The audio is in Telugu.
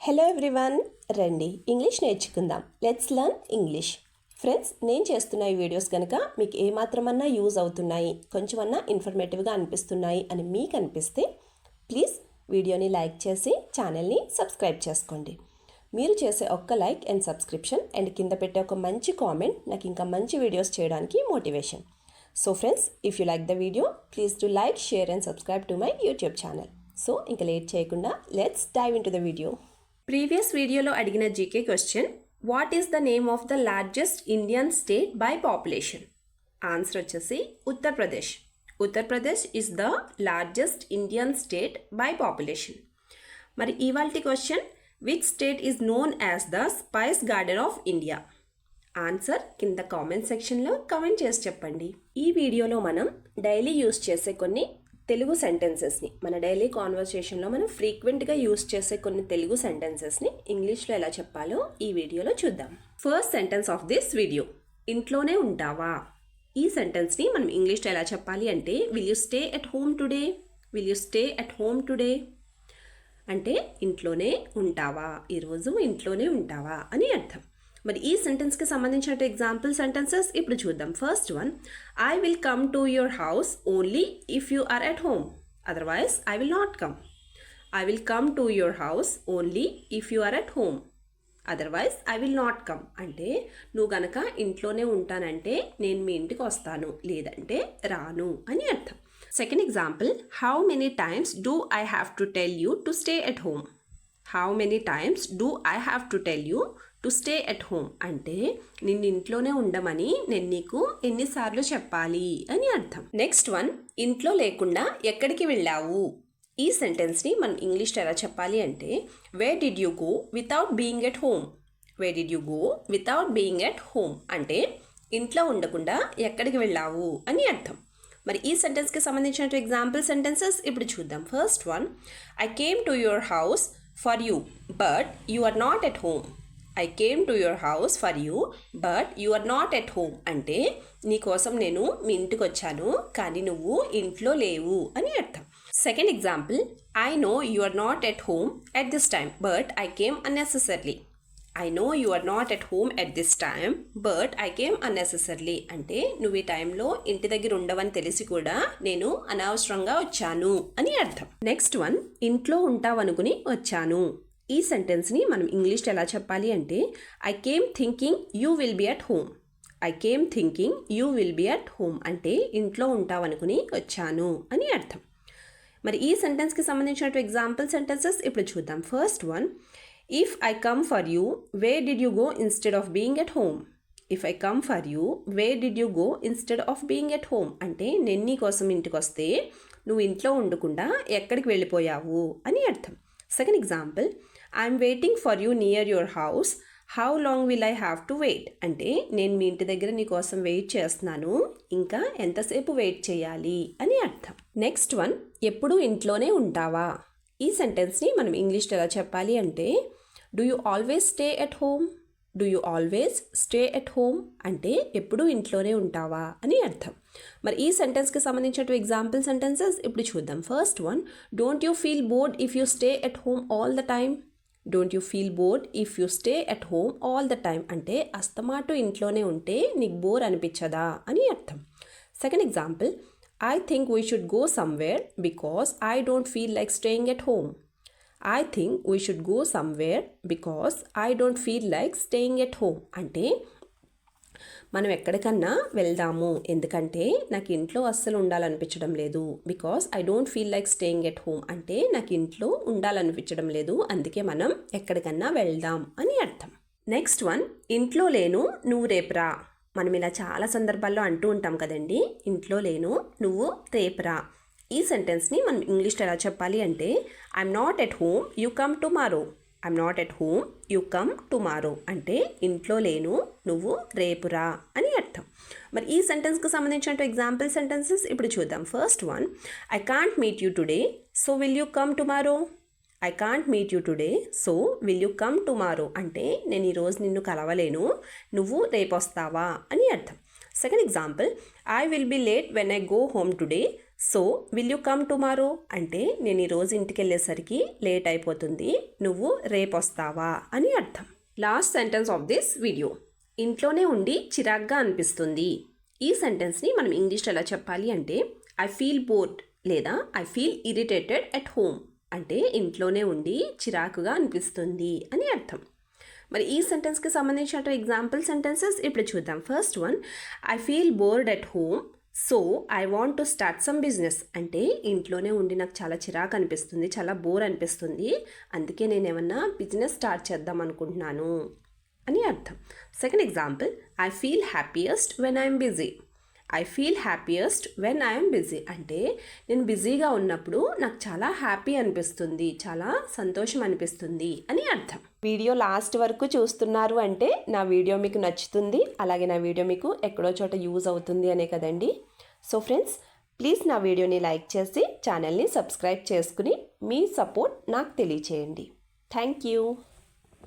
హలో ఎవ్రీవన్, రండి ఇంగ్లీష్ నేర్చుకుందాం. Let's learn English. ఫ్రెండ్స్, నేను చేస్తున్న ఈ వీడియోస్ కనుక మీకు ఏమాత్రమన్నా యూజ్ అవుతున్నాయి, కొంచెమన్నా ఇన్ఫర్మేటివ్గా అనిపిస్తున్నాయి అని మీకు అనిపిస్తే ప్లీజ్ వీడియోని లైక్ చేసి ఛానల్ని సబ్స్క్రైబ్ చేసుకోండి. మీరు చేసే ఒక్క లైక్ అండ్ సబ్స్క్రిప్షన్ అండ్ కింద పెట్టే ఒక మంచి కామెంట్ నాకు ఇంకా మంచి వీడియోస్ చేయడానికి motivation. So friends, if you like the video please do like, share and subscribe to my YouTube channel. So ఇంకా లేట్ చేయకుండా let's dive into the video. Previous వీడియోలో అడిగిన GK question, what is the name of the largest Indian state by population? Answer వచ్చేసి Uttar Pradesh. Uttar Pradesh is the largest Indian state by population. మరి ఇవాల్టి question, which state is known as the spice garden of India? Answer కింద కామెంట్ సెక్షన్లో కామెంట్ చేసి చెప్పండి. ఈ వీడియోలో మనం డైలీ యూస్ చేసే కొన్ని తెలుగు సెంటెన్సెస్ని, మన డైలీ కాన్వర్సేషన్లో మనం ఫ్రీక్వెంట్గా యూస్ చేసే కొన్ని తెలుగు సెంటెన్సెస్ని ఇంగ్లీష్లో ఎలా చెప్పాలో ఈ వీడియోలో చూద్దాం. First sentence of this video, ఇంట్లోనే ఉంటావా? ఈ సెంటెన్స్ని మనం ఇంగ్లీష్లో ఎలా చెప్పాలి అంటే, will you stay at home today? Will you stay at home today అంటే ఇంట్లోనే ఉంటావా, ఈరోజు ఇంట్లోనే ఉంటావా అని అర్థం. మరి ఈ సెంటెన్స్కి సంబంధించిన ఎగ్జాంపుల్ సెంటెన్సెస్ ఇప్పుడు చూద్దాం. First one, I will come to your house only if you are at home, otherwise I will not come. I will come to your house only if you are at home, otherwise I will not come అంటే నువ్వు గనక ఇంట్లోనే ఉంటానంటే నేను మీ ఇంటికి వస్తాను, లేదంటే రాను అని అర్థం. Second example, how many times do I have to tell you to stay at home? How many times do I have to tell you to stay at home అంటే నిన్ను ఇంట్లోనే ఉండమని నేను నీకు ఎన్నిసార్లు చెప్పాలి అని అర్థం. నెక్స్ట్ వన్, ఇంట్లో లేకుండా ఎక్కడికి వెళ్ళావు? ఈ సెంటెన్స్ని మనం ఇంగ్లీష్లో ఎలా చెప్పాలి అంటే, where did you go without being at home? Where did you go without being at home అంటే ఇంట్లో ఉండకుండా ఎక్కడికి వెళ్ళావు అని అర్థం. మరి ఈ సెంటెన్స్కి సంబంధించిన ఎగ్జాంపుల్ సెంటెన్సెస్ ఇప్పుడు చూద్దాం. First one, I came to your house for you but you are not at home. I came to your house for you but you are not at home అంటే నీకోసం నేను మీ ఇంటికి వచ్చాను, కానీ నువ్వు ఇంట్లో లేవు అని అర్థం. Second example, I know you are not at home at this time but I came unnecessarily. I know you are not at home at this time but I came unnecessarily అంటే నువ్వు ఈ టైంలో ఇంటి దగ్గర ఉండవని తెలిసి కూడా నేను అనవసరంగా వచ్చాను అని అర్థం. నెక్స్ట్ వన్, ఇంట్లో ఉంటావనుకుని వచ్చాను. ఈ సెంటెన్స్ని మనం ఇంగ్లీష్లో ఎలా చెప్పాలి అంటే, I came thinking you will be at home. I came thinking you will be at home అంటే ఇంట్లో ఉంటావనుకుని వచ్చాను అని అర్థం. మరి ఈ సెంటెన్స్కి సంబంధించిన ఎగ్జాంపుల్ సెంటెన్సెస్ ఇప్పుడు చూద్దాం. First one, if I come for you where did you go instead of being at home? If I come for you where did you go instead of being at home అంటే నేను నీ కోసం ఇంటికి వస్తే నువ్వు ఇంట్లో ఉండకుండా ఎక్కడికి వెళ్ళిపోయావు అని అర్థం. Second example, I'm waiting for you near your house how long will I have to wait అంటే నేను మీ ఇంటి దగ్గర నీ కోసం వెయిట్ చేస్తున్నాను, ఇంకా ఎంతసేపు వెయిట్ చేయాలి అని అర్థం. నెక్స్ట్ వన్, ఎప్పుడు ఇంట్లోనే ఉంటావా? ఈ సెంటెన్స్ని మనం ఇంగ్లీష్లో ఎలా చెప్పాలి అంటే, do you always stay at home? Do you always stay at home అంటే ఎప్పుడు ఇంట్లోనే ఉంటావా అని అర్థం. మరి ఈ సెంటెన్స్కి సంబంధించిన ఎగ్జాంపుల్ సెంటెన్సెస్ ఇప్పుడు చూద్దాం. First one, don't you feel bored if you stay at home all the time? Don't you feel bored if you stay at home all the time అంటే అస్తమాటు ఇంట్లోనే ఉంటే నీకు బోర్ అనిపించదా అని అర్థం. Second example, I think we should go somewhere because I don't feel like staying at home. I think we should go somewhere because I don't feel like staying at home అంటే మనం ఎక్కడికన్నా వెళ్దాము, ఎందుకంటే నాకు ఇంట్లో అస్సలు ఉండాలనిపించడం లేదు. Because I don't feel like staying at home అంటే నాకు ఇంట్లో ఉండాలనిపించడం లేదు, అందుకే మనం ఎక్కడికన్నా వెళ్దాం అని అర్థం. నెక్స్ట్ వన్, ఇంట్లో లేను నువ్వు రేపురా. మనం ఇలా చాలా సందర్భాల్లో అంటూ ఉంటాం కదండి, ఇంట్లో లేను నువ్వు రేపురా. ఈ సెంటెన్స్ని మనం ఇంగ్లీష్లో ఎలా చెప్పాలి అంటే, I'm not at home you come tomorrow. I'm not at home you come tomorrow అంటే ఇంట్లో లేను నువ్వు రేపురా అని అర్థం. మరి ఈ సెంటెన్స్కి సంబంధించిన ఎగ్జాంపుల్ సెంటెన్సెస్ ఇప్పుడు చూద్దాం. First one, I can't meet you today so will you come tomorrow. I can't meet you today so will you come tomorrow అంటే నేను ఈరోజు నిన్ను కలవలేను, నువ్వు రేపు వస్తావా అని అర్థం. Second example, I will be late when I go home today so will you come tomorrow అంటే నేను ఈరోజు ఇంటికి వెళ్ళేసరికి లేట్ అయిపోతుంది, నువ్వు రేపు వస్తావా అని అర్థం. Last sentence of this video, ఇంట్లోనే ఉండి చిరాగ్గా అనిపిస్తుంది. ఈ సెంటెన్స్ని మనం ఇంగ్లీష్లో ఎలా చెప్పాలి అంటే ఐ ఫీల్ బోర్డ్ లేదా I feel irritated at home అంటే ఇంట్లోనే ఉండి చిరాకుగా అనిపిస్తుంది అని అర్థం. మరి ఈ సెంటెన్స్కి సంబంధించిన ఎగ్జాంపుల్ సెంటెన్సెస్ ఇప్పుడు చూద్దాం. First one, I feel bored at home so I want to start some business అంటే ఇంట్లోనే ఉండి నాకు చాలా చిరాకు అనిపిస్తుంది, చాలా బోర్ అనిపిస్తుంది, అందుకే నేను ఏమన్నా బిజినెస్ స్టార్ట్ చేద్దాం అనుకుంటున్నాను అని అర్థం. Second example, I feel happiest when I'm busy. I feel happiest when I'm busy అంటే నేను బిజీగా ఉన్నప్పుడు నాకు చాలా హ్యాపీ అనిపిస్తుంది, చాలా సంతోషం అనిపిస్తుంది అని అర్థం. వీడియో లాస్ట్ వరకు చూస్తున్నారు అంటే నా వీడియో మీకు నచ్చుతుంది, అలాగే నా వీడియో మీకు ఎక్కడో చోట యూజ్ అవుతుంది అనే కదండి. సో ఫ్రెండ్స్, ప్లీజ్ నా వీడియోని లైక్ చేసి ఛానల్ని సబ్స్క్రైబ్ చేసుకుని మీ సపోర్ట్ నాకు తెలియచేయండి. Thank you.